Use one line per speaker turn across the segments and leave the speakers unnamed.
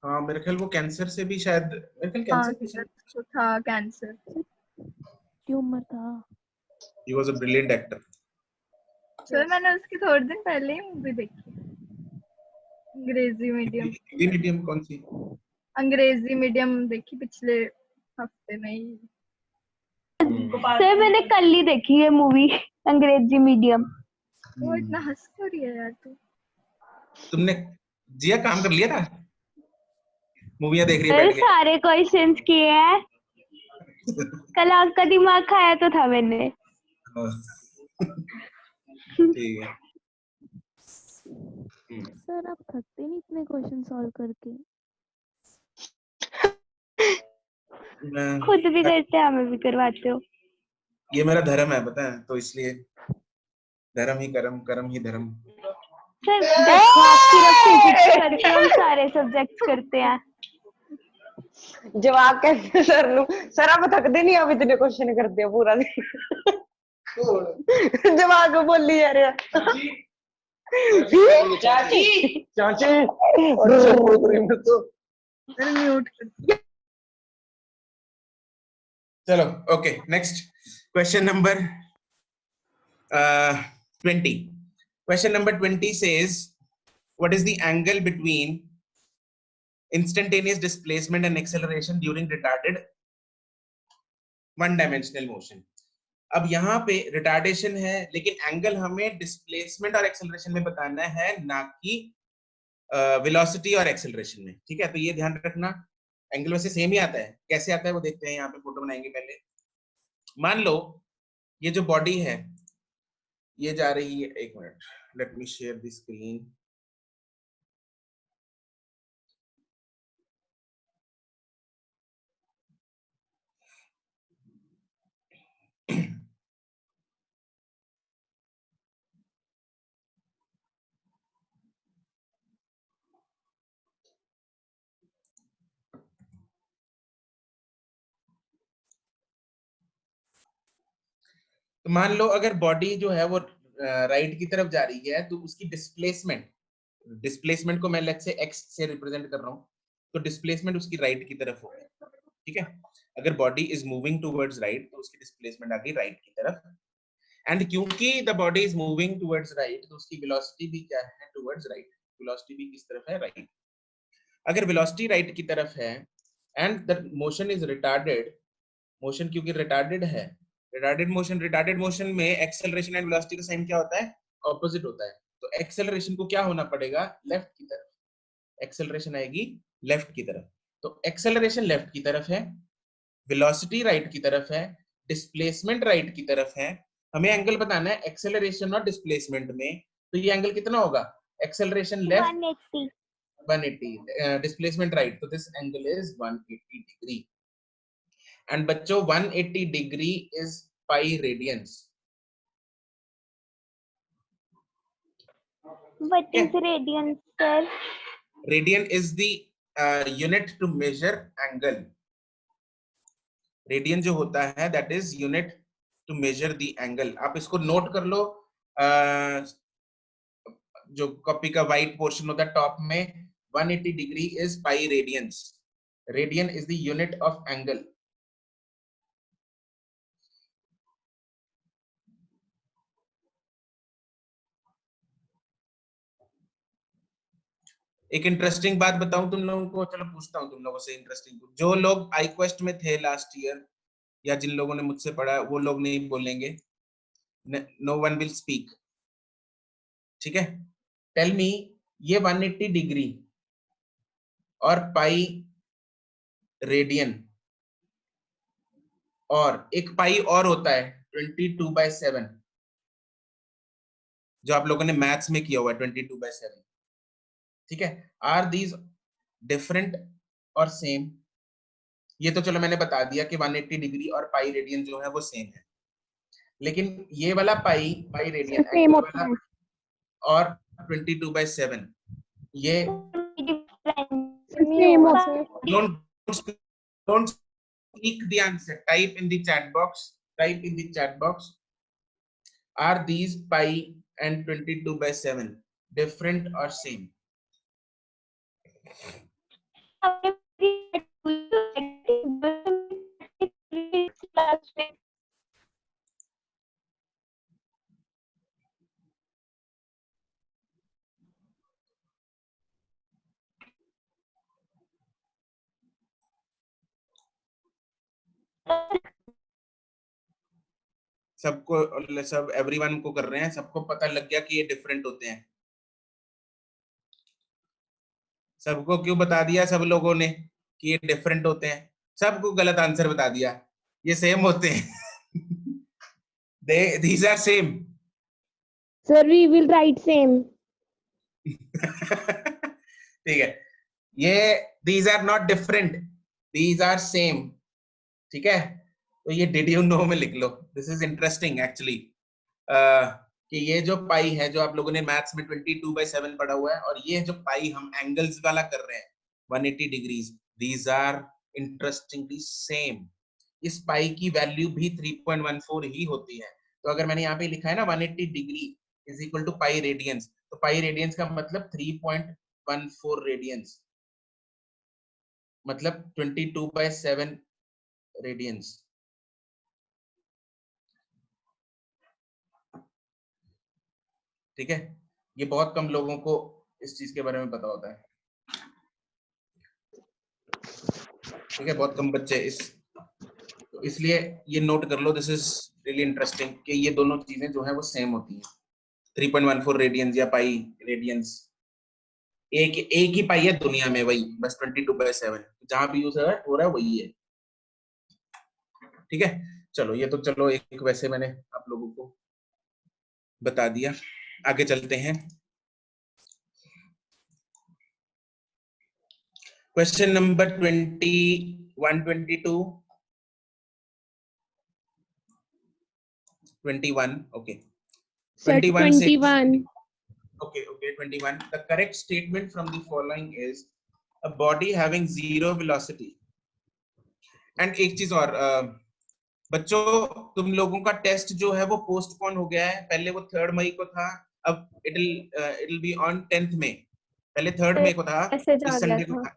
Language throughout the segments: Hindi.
हाँ मेरे ख्याल वो कैंसर से भी शायद, मेरे ख्याल कैंसर पेशेंट
तो था कैंसर,
ट्यूमर था।
He was a brilliant actor.
Sir मैंने उसकी थोड़े दिन पहले ही मूवी देखी, अंग्रेजी मीडियम।
हिंदी मीडियम कौन सी?
अंग्रेजी मीडियम देखी पिछले हफ्ते में ही।
सर मैंने कल ही देखी है मूवी अंग्रेजी मीडियम।
वो इतना हंस क्यों रही है यार तू?
तुमने जिया काम कर लिया था, मूवियां देख रही है
सर
बैठ के।
सारे क्वेश्चंस किए हैं, कल आपका दिमाग खाया तो था मैंने।
ठीक है।
सर आप थकते नहीं इतने क्वेश्चन सॉल्व करके? खुद भी करते हैं, हमें भी करवाते हो।
ये मेरा धर्म है पता है, तो इसलिए धर्म ही कर्म, कर्म ही धर्म।
सर देखो आप सिर्फ फिजिक्स करते हो, हम सारे सब्जेक्ट्स करते हैं।
जवाब कैसे सर नु सर आप थकते नहीं, आप इतने क्वेश्चन करते हो पूरा दिन। जवाब को बोली जा रहा चाची चाची
मैंने म्यूट कर दिया।
चलो okay, next question number 20. Question number 20 says, what is the angle between instantaneous displacement and acceleration during retarded one-dimensional motion? अब यहाँ पे रिटार्डेशन है, लेकिन एंगल हमें डिस्प्लेसमेंट और एक्सेलरेशन में बताना है, ना कि वेलोसिटी और एक्सेलरेशन में। ठीक है, तो ये ध्यान रखना। एंगल वैसे सेम ही आता है, कैसे आता है वो देखते हैं। यहाँ पे फोटो बनाएंगे पहले। मान लो ये जो बॉडी है ये जा रही है, एक minute, let me share the screen. तो मान लो अगर बॉडी जो है वो राइट की तरफ जा रही है, तो उसकी डिस्प्लेसमेंट को मैं लेट्स से एक्स से रिप्रेजेंट कर रहा हूँ, तो डिस्प्लेसमेंट उसकी राइट की तरफ होगा। ठीक है, अगर body is moving towards right तो उसकी डिस्प्लेसमेंट आ गई राइट की तरफ। एंड क्योंकि the body is moving towards right, तो उसकी वेलोसिटी भी क्या है? Towards right. वेलोसिटी भी किस तरफ है? राइट। अगर वेलोसिटी राइट की तरफ है and the motion is retarded, motion क्योंकि रिटार्डेड है, रिटार्डेड मोशन में एक्सेलरेशन एंड वेलोसिटी का साइन क्या होता है? ऑपोजिट होता है। तो एक्सेलरेशन को क्या होना पड़ेगा? लेफ्ट की तरफ। एक्सेलरेशन आएगी लेफ्ट की तरफ। तो एक्सेलरेशन लेफ्ट की तरफ है, वेलोसिटी राइट की तरफ है, डिस्प्लेसमेंट राइट की तरफ है। हमें एंगल बताना है एक्सेलरेशन और डिस्प्लेसमेंट में, तो ये एंगल कितना होगा? एक्सेलरेशन लेफ्ट
180,
180, डिस्प्लेसमेंट राइट, तो this angle is 180 degree. And बच्चों 180 degree is pi radiance.
what is radian sir?
Radian is the unit to measure angle. Radian जो होता है that is unit to measure the angle. आप इसको नोट कर लो, जो कॉपी का वाइट पोर्शन होता है टॉप में, 180 degree is pi radiance. Radian is the unit of angle. एक इंटरेस्टिंग बात बताऊं तुम लोगों को, चलो पूछता हूं तुम लोगों से इंटरेस्टिंग। जो लोग आई क्वेस्ट में थे लास्ट ईयर या जिन लोगों ने मुझसे पढ़ा, वो लोग नहीं बोलेंगे, नो वन विल स्पीक। ठीक है, टेल मी, ये 180 डिग्री और पाई रेडियन और एक पाई और होता है 22/7, जो आप लोगों ने मैथ्स में किया हुआ है 22/7। ठीक है, आर दीज डिफरेंट और सेम? ये तो चलो मैंने बता दिया कि 180 डिग्री और पाई रेडियन जो है वो सेम है, लेकिन ये वाला पाई रेडियन
सेम
एक्चुअल
होता
वाला
है।
और 22/7, ये
सेम होता है।
don't speak the answer, type in the chat box, are these pi and 22/7 different or same? सबको, सब एवरीवन को कर रहे हैं, सबको पता लग गया कि ये डिफरेंट होते हैं। सबको क्यों बता दिया सब लोगों ने कि ये डिफरेंट होते हैं? सबको गलत आंसर बता दिया, ये सेम होते हैं। these are same.
Sir, we will write same.
ठीक है, ये these are not different, these are same, ठीक है। तो ये did you know में लिख लो, this is interesting actually, कि ये जो पाई है जो आप लोगों ने मैथ्स में 22/7 पढ़ा हुआ है, और ये जो पाई हम एंगल्स वाला कर रहे हैं 180 degrees, these are interestingly same. इस पाई की वैल्यू भी 3.14 ही होती है। तो अगर मैंने यहाँ पे लिखा है ना 180 degree is equal to pi radians, तो पाई रेडियंस का मतलब 3.14 रेडियंस, मतलब 22/7 रेडियंस। ठीक है, ये बहुत कम लोगों को इस चीज के बारे में पता होता है। ठीक है, बहुत कम बच्चे इस, तो इसलिए ये नोट कर लो, दिस इज रियली इंटरेस्टिंग कि ये दोनों चीजें जो है वो सेम होती हैं। 3.14 रेडियंस या पाई रेडियंस, एक ही पाई है दुनिया में, वही बस 22/7, जहां भी यूज हो रहा है वही है। ठीक है, चलो ये तो चलो एक वैसे मैंने आप लोगों को बता दिया। आगे चलते हैं, question number 21, 22, 21, okay. 21. Okay, 21. The correct statement from the following is a body having zero velocity. And एक चीज और, बच्चों तुम लोगों का टेस्ट जो है वो पोस्टपोन हो गया है। पहले वो 3 मई को था, अब it'll be on 10th May। पहले 3 मई को था, इस संडे को था।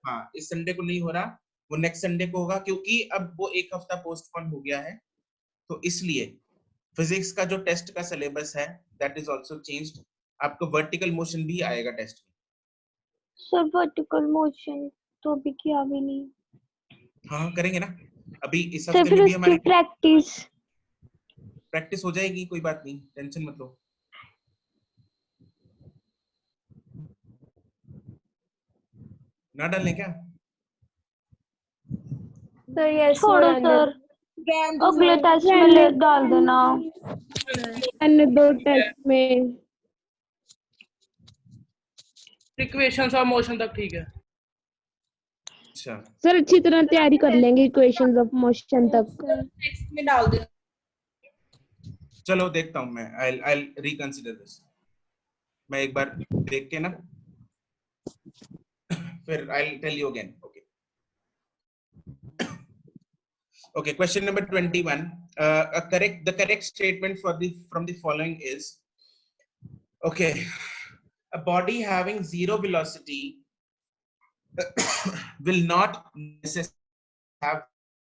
हाँ, इस संडे को नहीं हो रहा, वो नेक्स्ट संडे को होगा, क्योंकि अब वो एक हफ्ता पोस्टपोन हो गया है। तो इसलिए फिजिक्स का जो टेस्ट का सिलेबस है दैट इज आल्सो चेंज्ड। आपको वर्टिकल मोशन भी आएगा टेस्ट में।
सर वर्टिकल मोशन तो अभी किया भी नहीं।
हाँ करेंगे ना, अभी इस
सर
हफ्ते
फिर
में भी
उसकी
हमारी
प्रैक्टिस
हो जाएगी, कोई बात नहीं, टेंशन मत लो। ना डालने क्या
सर यस
छोड़ो सर, अगले टेस्ट में डाल देना। दो टेस्ट में
इक्वेशंस ऑफ मोशन तक ठीक है।
अच्छा,
सर अच्छी तरह तैयारी कर लेंगे इक्वेशंस ऑफ मोशन तक।
टेक्स्ट में डाल देना।
चलो देखता हूँ मैं, I'll reconsider this। मैं एक बार देख के ना फिर I'll tell you again। Okay, question number 21. The correct statement from the following is, okay, a body having zero velocity will not necessarily have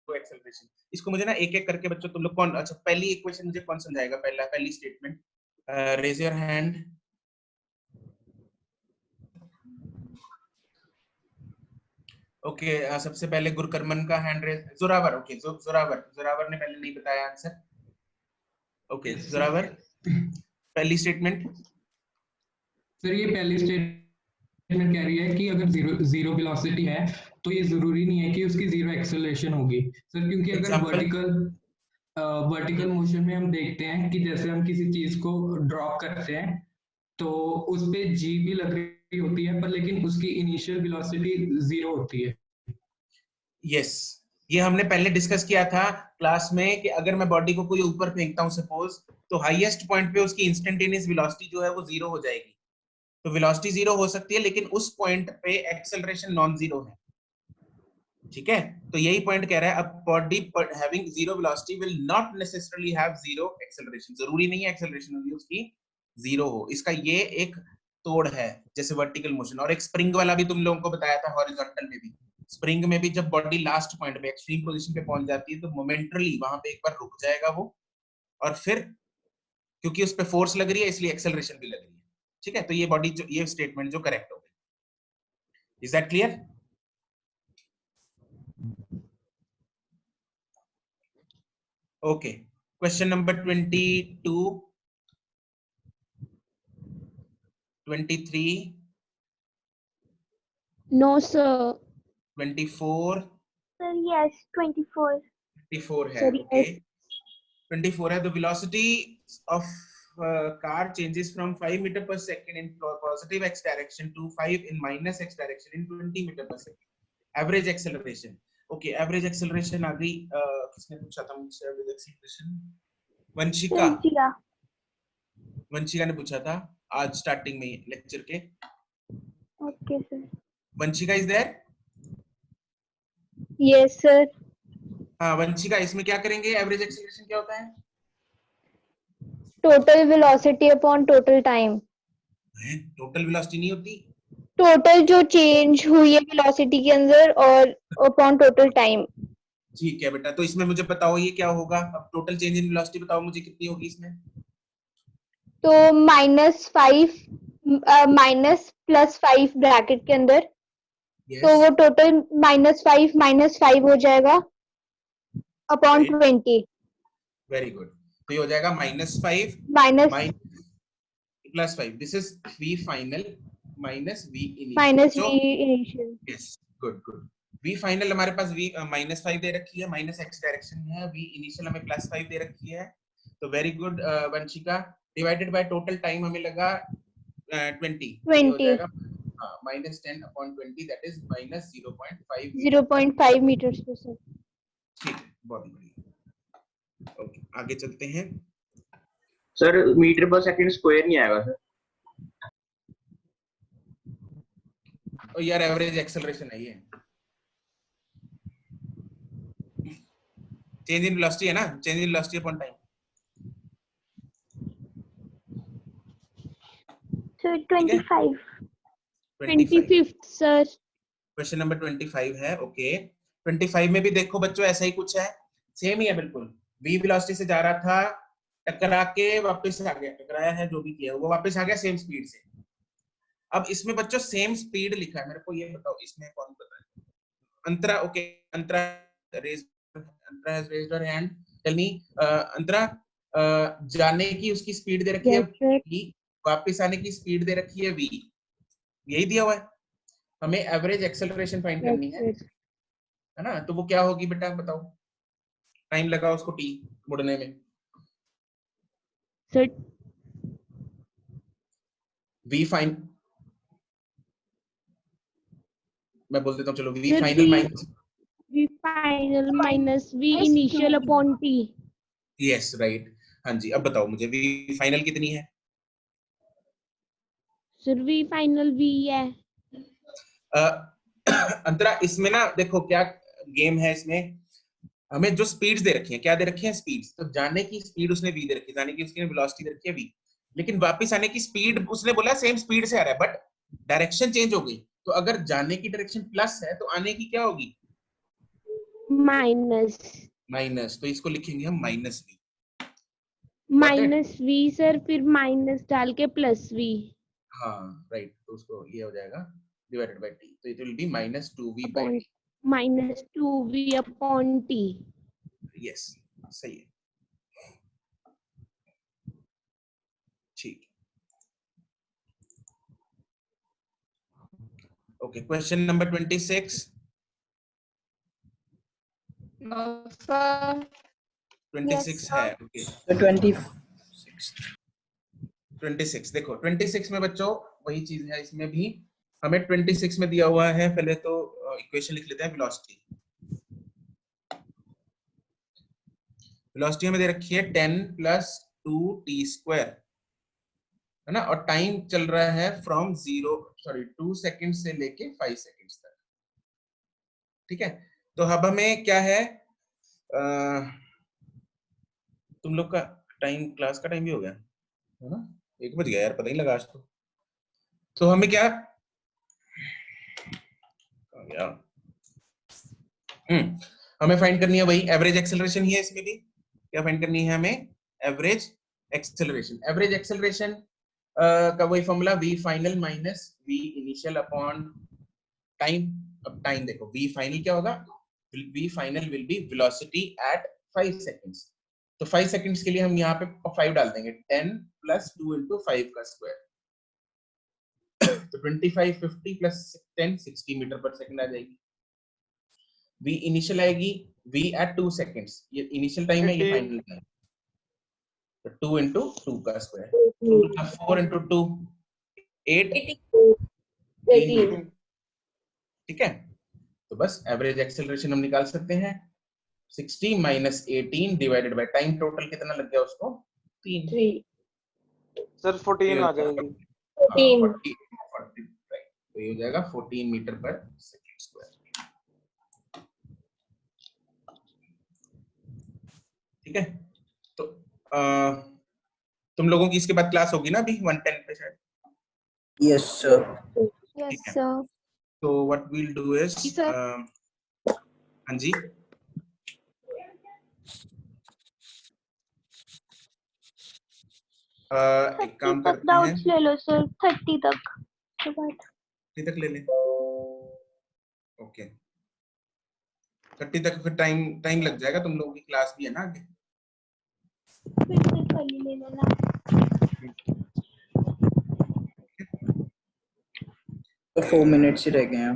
acceleration। इसको मुझे ना एक एक करके बच्चों तुम लोग कौन, अच्छा पहली इक्वेशन मुझे कौन समझाएगा, पहली statement, raise your hand. Okay, सबसे पहले गुरकरमन का hand raise, Zorawar. Okay, Zorawar ने पहले नहीं बताया आंसर। ओके जोरावर, पहली स्टेटमेंट।
सर ये पहली स्टेटमेंट कह रही है कि अगर जीरो वेलोसिटी है तो ये जरूरी नहीं है कि उसकी जीरो एक्सेलरेशन होगी सर, क्योंकि अगर वर्टिकल मोशन में हम देखते हैं कि जैसे हम किसी चीज को ड्रॉप करते हैं तो उस पे जी भी लग रही होती है, पर लेकिन उसकी इनिशियल वेलोसिटी 0 होती है।
यस, ये हमने पहले डिस्कस किया था क्लास में कि अगर मैं बॉडी को कोई ऊपर फेंकता हूं सपोज, तो हाईएस्ट पॉइंट पे उसकी इंस्टेंटेनियस वेलोसिटी जो है वो 0 हो जाएगी। तो वेलोसिटी 0 हो सकती है, लेकिन उस पॉइंट पे एक्सेलरेशन नॉन जीरो है। ठीक है, तो यही पॉइंट कह रहा है, अब body having zero velocity will not necessarily have zero acceleration. जरूरी नहीं है एक्सेलरेशन उसकी 0 हो, इसका ये एक तोड़ है, जैसे वर्टिकल मोशन, और एक स्प्रिंग वाला भी तुम लोगों को बताया था हॉरिजॉन्टल में भी। स्प्रिंग में भी जब बॉडी लास्ट पॉइंट पे एक्सट्रीम पोजीशन पे पहुंच जाती है तो मोमेंटली वहां पे एक बार रुक जाएगा वो, और फिर क्योंकि उस पे फोर्स लग रही है इसलिए एक्सेलरेशन भी लग रही है। ठीक है, तो ये बॉडी जो, ये स्टेटमेंट जो करेक्ट हो गई। Is that clear? Okay, question number 22, 23,
No, sir.
24,
Sir, yes, 24.
24 है।
Sir,
okay,
yes.
24 है। The velocity of car changes from 5 meter per second in positive x direction to 5 in minus x direction in 20 meter per second. Average acceleration. Okay, average acceleration आ गई। किसने पूछा था मुझसे average acceleration? Vanshika.
Sanchita.
Vanshika ने पूछा था आज स्टार्टिंग में लेक्चर के।
Okay, sir.
Vanshika is there?
Yes, sir.
हाँ वंशिका, इसमें क्या करेंगे? एवरेज एक्सेलरेशन क्या होता है?
Total velocity upon total time.
Total velocity नहीं होती?
टोटल जो चेंज हुई है वेलोसिटी के अंदर और अपॉन टोटल टाइम।
ठीक है बेटा, तो इसमें मुझे बताओ ये क्या होगा? अब टोटल चेंज इन वेलोसिटी बताओ मुझे कितनी होगी इसमें?
तो माइनस प्लस 5 ब्रैकेट के अंदर, तो वो टोटल -5 हो जाएगा अपॉन 20।
वेरी गुड, तो ये हो जाएगा -5
minus
+5। This is v final minus v
minus
initial.
V initial.
Yes, good good. v final हमारे पास v -5 दे रखी है, माइनस x डायरेक्शन में है। v इनिशियल हमें +5 दे रखी है। तो very good Vanshika, divided by total time हमें लगा 20, तो ये हो जाएगा -10 अपॉन 20, दैट इज -0.5
0.5 मीटर्स पर सेकंड।
ठीक है, बहुत बढ़िया। ओके, आगे चलते हैं।
सर मीटर पर सेकंड स्क्वायर नहीं आएगा सर।
और यार एवरेज एक्सेलरेशन है ये, चेंज इन वेलोसिटी है ना, change in velocity upon time.
So 25.
25th sir.
Question number 25 है। ओके, 25 में भी देखो बच्चों ऐसा ही कुछ है, सेम ही है बिल्कुल। v वेलोसिटी से जा रहा था, टकरा के वापस आ गया, टकराया है जो भी किया वो वापस आ गया सेम स्पीड से। अब इसमें बच्चों सेम स्पीड लिखा है, मेरे को ये बताओ इसमें कौन पता है? Antara, okay, Antara has raised her hand. Tell me Antara, जाने की उसकी स्पीड दे रखी है v, वापस आने की स्पीड दे रखी है v, यही दिया हुआ है। हमें एवरेज एक्सेलरेशन फाइंड करनी है ना? तो वो क्या होगी बेटा बताओ? टाइम लगा उसको t मुड़ने में।
सर
v फाइन, मैं बोल देता हूँ चलो, v
Sir,
final
V-
minus
V final minus V initial upon T.
Yes right. हाँ जी, अब बताओ मुझे v फाइनल कितनी है?
सर वी फाइनल वी है।
अंतरा इसमें ना देखो क्या गेम है इसमें, हमें जो स्पीड्स दे रखी हैं, क्या दे रखी हैं? स्पीड्स। तो जाने की स्पीड उसने v दे रखी है, जाने की उसकी वेलोसिटी दे रखी है v, लेकिन वापस आने की स्पीड उसने बोला सेम स्पीड से आ रहा है, बट डायरेक्शन चेंज हो गई। तो अगर जाने की डायरेक्शन प्लस है तो आने की क्या होगी?
Minus
minus. तो इसको लिखेंगे हम minus v।
Minus V sir, फिर माइनस डाल के प्लस वी।
हाँ राइट, तो उसको ये हो जाएगा डिवाइडेड बाय t, तो it will be -2v by
upon
t।
-2v upon T.
Yes, सही है, ठीक। Okay, question number 26।
No, sir.
26 है। ओके, 26 देखो, 26 में बच्चों वही चीज है, इसमें भी हमें 26 में दिया हुआ है। पहले तो इक्वेशन लिख लेते हैं। वेलोसिटी, वेलोसिटी हमें दे रखी है 10 + 2t², है ना? और टाइम चल रहा है फ्रॉम 2 सेकंड से लेके 5 सेकंड तक। ठीक है, तो अब हमें क्या है, तुम लोग का टाइम, क्लास का टाइम भी हो गया है ना? 1 बज गया यार, पता ही लगा आज तो। तो हमें क्या आ गया? हमें फाइंड करनी है वही एवरेज एक्सेलरेशन ही है, इसमें भी क्या फाइंड करनी है हमें? Average acceleration. एवरेज एक्सेलरेशन का वही formula v final minus v initial upon time. अब टाइम देखो, v फाइनल क्या होगा? v final will be velocity at 5 seconds. तो 5 सेकंड्स के लिए हम यहाँ पे 5 डाल देंगे, 10 प्लस 2 इंटू 5 का स्क्वायर, तो 25 50 प्लस 10 60 मीटर पर सेकंड आ जाएगी। v इनिशियल आएगी v एट 2 सेकंड्स, ये इनिशियल टाइम है, ये फाइनल टाइम, तो 2 इंटू 2 का स्क्वायर, 2 4 इंटू 2 8 18। ठीक है, तो बस एवरेज एक्सेलरेशन हम निकाल सकते हैं 60 minus 18 divided by time, total कितना लग गया उसको? 3।
सर 14 आ जाएगी।
40 राइट, तो ये हो जाएगा 14 मीटर पर सेकंड स्क्वायर। ठीक है, तो तुम लोगों की इसके बाद क्लास होगी ना अभी 110 पे शायद?
Yes sir.
Yes sir.
तो व्हाट वील डू इज हाँ जी, एक काम करते हैं,
डाउट्स ले लो सर 30 तक के बाद।
30 तक ले लें। ओके, 30 तक फिर टाइम लग जाएगा, तुम लोगों की क्लास भी है ना आगे।
फिर से कल ही ले लेना।
तो 4 मिनट्स ही रह गए हैं।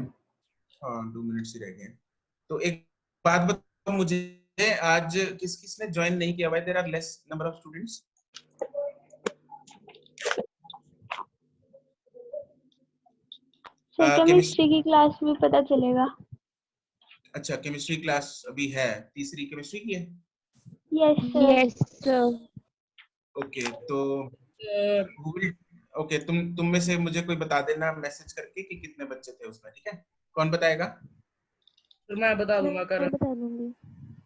हाँ 2 मिनट्स ही रह गए हैं। तो एक बात बताओ मुझे, आज किस किसने ज्वाइन नहीं किया हुआ है? There are less number of students.
Chemistry की क्लास में पता चलेगा।
अच्छा, केमिस्ट्री क्लास अभी है, तीसरी केमिस्ट्री की है।
Yes sir.
ओके, तो ओके, तुम में से मुझे कोई बता देना मैसेज करके कि कितने बच्चे थे उसमें। ठीक है, कौन बताएगा?
तो मैं बता दूंगा
मैं बता दूंगी।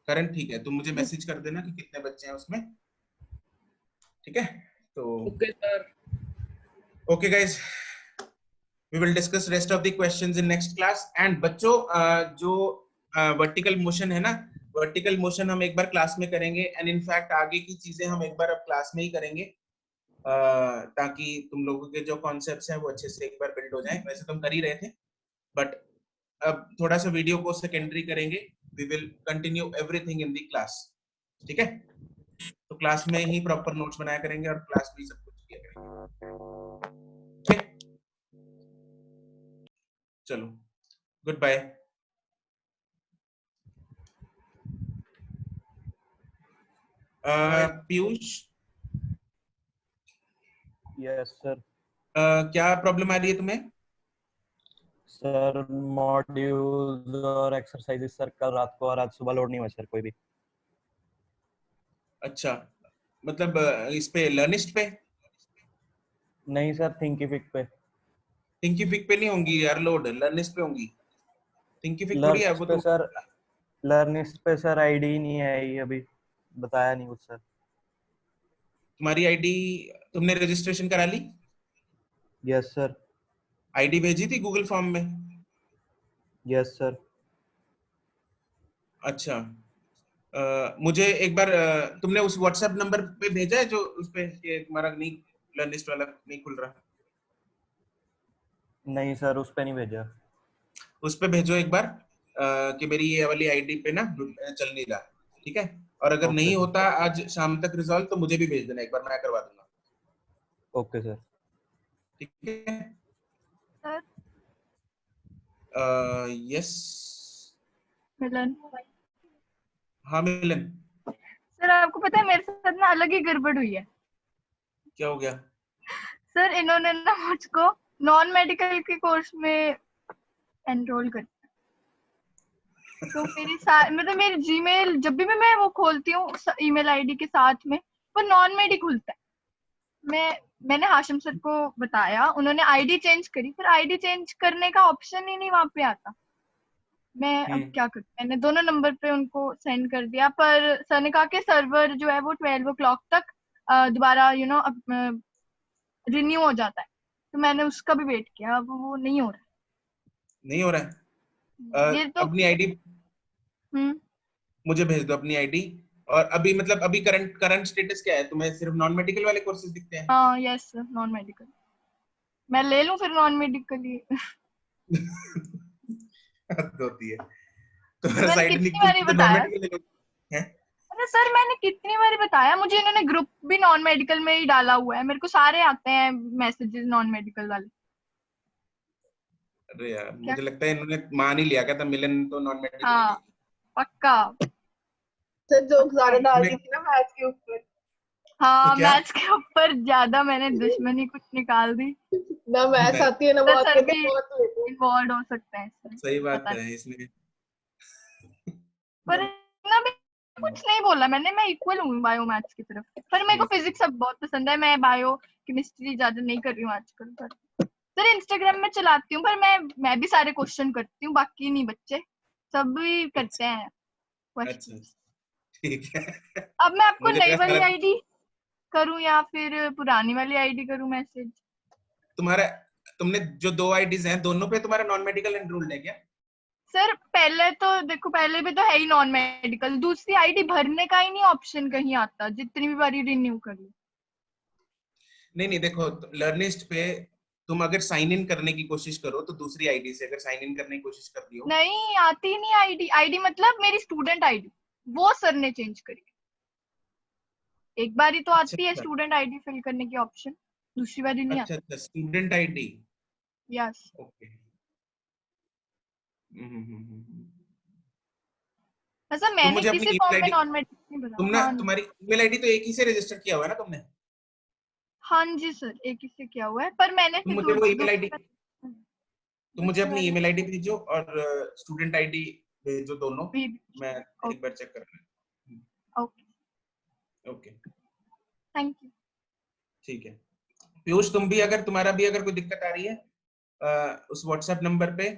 करण, ठीक है, तुम मुझे मैसेज कर देना कि कितने बच्चे हैं उसमें। ठीक है, तो
okay sir.
Okay guys, we will discuss rest of the questions in next class। and बच्चों जो वर्टिकल मोशन है ना, वर्टिकल मोशन हम एक बार क्लास में करेंगे, एंड इनफैक्ट आगे की चीजें हम एक बार अब क्लास में ही करेंगे, ताकि तुम लोगों के जो कॉन्सेप्ट्स हैं वो अच्छे से एक बार बिल्ड हो जाएं। वैसे तुम कर ही रहे थे, बट अब थोड़ा सा वीडियो को सेकेंडरी करेंगे। We will continue everything in the class. ठीक है, तो क्लास में ही प्रॉपर नोट्स बनाया करेंगे और क्लास में ही सब कुछ किया करेंगे। ठीक, चलो, good bye. Piyush,
yes sir.
क्या प्रॉब्लम आ रही है तुम्हें?
सर मॉड्यूल्स और एक्सरसाइजेस सर कल रात को और आज सुबह लोड नहीं हुआ सर कोई भी।
अच्छा, मतलब इस पे लर्निस्ट पे?
नहीं सर, थिंकिफिक पे।
थिंकिफिक पे नहीं होंगी यार लोड, लर्निस्ट पे होंगी। थिंकिफिक थोड़ी है वो
पे
तो।
सर, लर्निस्ट पे सर आईडी ही नहीं है, ये अभी बताया नहीं कुछ सर।
तुम्हारी आईडी तुमने रजिस्ट्रेशन करा ली?
Yes sir.
आईडी भेजी थी गूगल फॉर्म में?
Yes sir.
अच्छा, मुझे एक बार तुमने उस व्हाट्सएप नंबर पे भेजा है जो उस पे कि तुम्हारा नहीं, लर्निस्ट वाला नहीं खुल रहा?
नहीं सर, उस पे नहीं भेजा।
उस पे भेजो एक बार कि मेरी ये वाली आईडी पे ना चल नहीं रहा। ठीक है, और अगर
ओके
नहीं
सर।
होता आज शाम तक रिजॉल्व तो मुझे भी भेज देना एक बार, मैं करवा दूंगा।
Okay sir.
ठीक है,
सर
यस
मिलन,
हाँ मिलन,
सर आपको पता है मेरे साथ ना अलग ही गड़बड़ हुई है।
क्या हो गया?
सर इन्होंने ना मुझको नॉन मेडिकल के कोर्स में एनरोल कर, तो मेरी मतलब मेरी जीमेल जब भी मैं वो खोलती हूँ ईमेल आईडी के साथ में वो नॉन मेड ही खुलता है। मैंने हाशिम सर को बताया, उन्होंने आईडी चेंज करी, पर आईडी चेंज करने का ऑप्शन ही नहीं वहां पे आता। मैं अब क्या करूं? मैंने दोनों नंबर पे उनको सेंड कर दिया, पर सर ने कहा कि सर्वर जो है वो 12 o'clock तक दोबारा रिन्यू हो जाता है। तो मैंने उसका भी वेट किया, अब वो नहीं हो रहा।
नहीं हो रहा है।
ये तो
अपनी आईडी मुझे भेज दो, अपनी आईडी। और अभी मतलब अभी करंट करंट स्टेटस क्या है? तुम्हें सिर्फ नॉन मेडिकल वाले कोर्सेज दिखते हैं?
हाँ यस सर, नॉन मेडिकल। मैं ले लूं फिर नॉन मेडिकल ही।
हद होती है। तुम्हारा
मैंने
साइड
कितनी
निकल
बारी
तो नॉन
बताया,
मेडिकल है।
अरे सर मैंने कितनी बारी बताया, मुझे इन्होंने ग्रुप भी नॉन मेडिकल में ही डाला हुआ है, मेरे को सारे आते हैं मैसेजेस नॉन मेडिकल वाले।
अरे यार
क्या?
मुझे लगता है इन्होंने मान ही लिया क्या था, मिलन तो नॉन मेडिकल ही
हाँ
थी।
पक्का।
सर जोक ज्यादा डाल दी
तुम्हें
थी ना मैथ के ऊपर।
हाँ
क्या?
मैथ्स के ऊपर ज्यादा मैंने दुश्मनी कुछ निकाल दी।
ना मैथ्स
मैं
आती है ना
तो
बहुत,
सर
कहते
भी
हैं बहुत लेते हैं।
इन्वॉल्व हो सकते हैं इसमें,
सही बात
पता नहीं।
है इसमें।
पर इतना भी कुछ नहीं बोला मैंने, मैं इक्वल हूँ बायो मैथ्स की तरफ। पर मेरे को फिजिक्स सब बहुत पसंद है, मैं बायो केमिस्ट्री ज्यादा नहीं कर रही हूँ आजकल। पर सर इंस्टाग्राम में चलाती हूँ, पर मैं भी सारे क्वेश्चन करती हूँ, बाकी नहीं बच्चे सब भी करते हैं
अच्छा
क्वेश्चन।
ठीक है।
अब मैं आपको
मुझे
नई
लगा
वाली
सारा
आईडी करूँ या फिर पुरानी वाली आईडी करूँ मैसेज?
तुम्हारा, तुमने जो 2 आईडीज हैं दोनों पे तुम्हारा नॉन मेडिकल एनरोल्ड है क्या?
सर पहले तो देखो, पहले भी तो है ही नॉन मेडिकल, दूसरी आईडी भरने का ही नहीं ऑप्शन कहीं आता, जितनी भी बारी रिन्यू कर लो।
नहीं नहीं देखो, लर्निस्ट पे तुम अगर साइन इन करने की कोशिश करो तो दूसरी आईडी से अगर साइन इन करने की कोशिश कर रही हो।
नहीं आती नहीं आईडी, आईडी मतलब मेरी स्टूडेंट आईडी, वो सर ने चेंज करी। एक बारी तो
अच्छा
आती है
अच्छा
स्टूडेंट आईडी फिल करने की ऑप्शन, दूसरी बारी नहीं
अच्छा
आती।
अच्छा, स्टूडेंट आईडी।
यस।
ओके।
ऐसा
तुम
मैंने
मुझे अपनी
किसी
ईमेल
फॉर्म में
आईडी,
नॉन मेडिकल नहीं भरा।
तुम ना
हाँ
तुम्हारी ईमेल आईडी तो एक ही से रजिस्टर किया हुआ है ना तुमने?
हाँ जी सर, एक ही से किया हुआ है, पर मैंने
तुम
फिर
मुझे वो ईमेल आईडी,
दूसरी
तुम मुझे अपनी
वाली
ईमेल आईडी भेजो और स्टूडेंट आईडी भेजो दोनों।
भी।
मैं एक
ओके
बार चेक कर लूं।
Okay,
okay
thank you.
ठीक है। पीयूष तुम भी, अगर तुम्हारा भी अगर कोई दिक्कत आ रही है उस व्हाट्सएप नंबर पे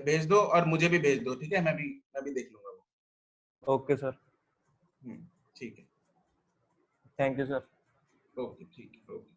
भेज दो और मुझे भी भेज दो, ठीक है? मैं भी देख लूंगा वो।
ओके सर,
ठीक है।
Thank you sir.
ओके ठीक है, ओके।